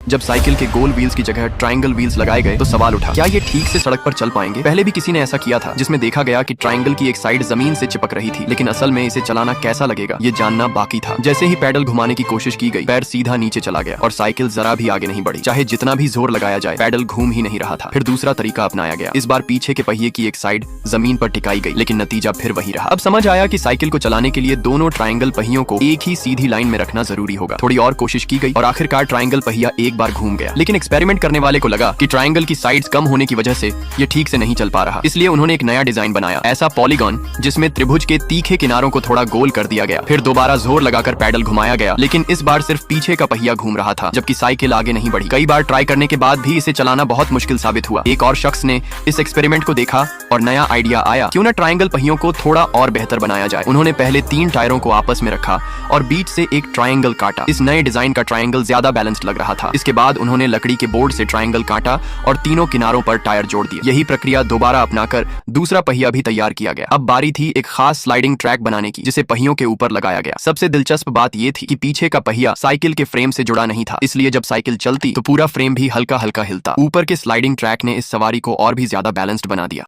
जब साइकिल के गोल व्हील्स की जगह ट्रायंगल व्हील्स लगाए गए तो सवाल उठा, क्या ये ठीक से सड़क पर चल पाएंगे? पहले भी किसी ने ऐसा किया था जिसमें देखा गया कि ट्रायंगल की एक साइड जमीन से चिपक रही थी, लेकिन असल में इसे चलाना कैसा लगेगा ये जानना बाकी था। जैसे ही पैडल घुमाने की कोशिश की गई, पैर सीधा नीचे चला गया और साइकिल जरा भी आगे नहीं बढ़ी। चाहे जितना भी जोर लगाया जाए, पैडल घूम ही नहीं रहा था। फिर दूसरा तरीका अपनाया गया। इस बार पीछे के पहिए की एक साइड जमीन पर टिकाई गई, लेकिन नतीजा फिर वही रहा। अब समझ आया कि साइकिल को चलाने के लिए दोनों ट्रायंगल पहियों को एक ही सीधी लाइन में रखना जरूरी होगा। थोड़ी और कोशिश की गई और आखिरकार ट्रायंगल पहिया एक बार घूम गया, लेकिन एक्सपेरिमेंट करने वाले को लगा कि ट्रायंगल की साइड्स कम होने की वजह से ये ठीक से नहीं चल पा रहा। इसलिए उन्होंने एक नया डिजाइन बनाया, ऐसा पॉलीगॉन जिसमें त्रिभुज के तीखे किनारों को थोड़ा गोल कर दिया गया। फिर दोबारा जोर लगाकर पैडल घुमाया गया, लेकिन इस बार सिर्फ पीछे का पहिया घूम रहा था, जबकि साइकिल आगे नहीं बढ़ी। कई बार ट्राई करने के बाद भी इसे चलाना बहुत मुश्किल साबित हुआ। एक और शख्स ने इस एक्सपेरिमेंट को देखा और नया आइडिया आया, क्यों ना ट्रायंगल पहियों को थोड़ा और बेहतर बनाया जाए। उन्होंने पहले 3 टायरों को आपस में रखा और बीच से एक ट्रायंगल काटा। इस नए डिजाइन का ट्रायंगल ज्यादा बैलेंस्ड लग रहा था। इसके बाद उन्होंने लकड़ी के बोर्ड से ट्रायंगल काटा और तीनों किनारों पर टायर जोड़ दिए। यही प्रक्रिया दोबारा अपनाकर दूसरा पहिया भी तैयार किया गया। अब बारी थी एक खास स्लाइडिंग ट्रैक बनाने की, जिसे पहियों के ऊपर लगाया गया। सबसे दिलचस्प बात यह थी कि पीछे का पहिया साइकिल के फ्रेम से जुड़ा नहीं था, इसलिए जब साइकिल चलती तो पूरा फ्रेम भी हल्का हल्का हिलता। ऊपर के स्लाइडिंग ट्रैक ने इस सवारी को और भी ज्यादा बैलेंस्ड बना दिया।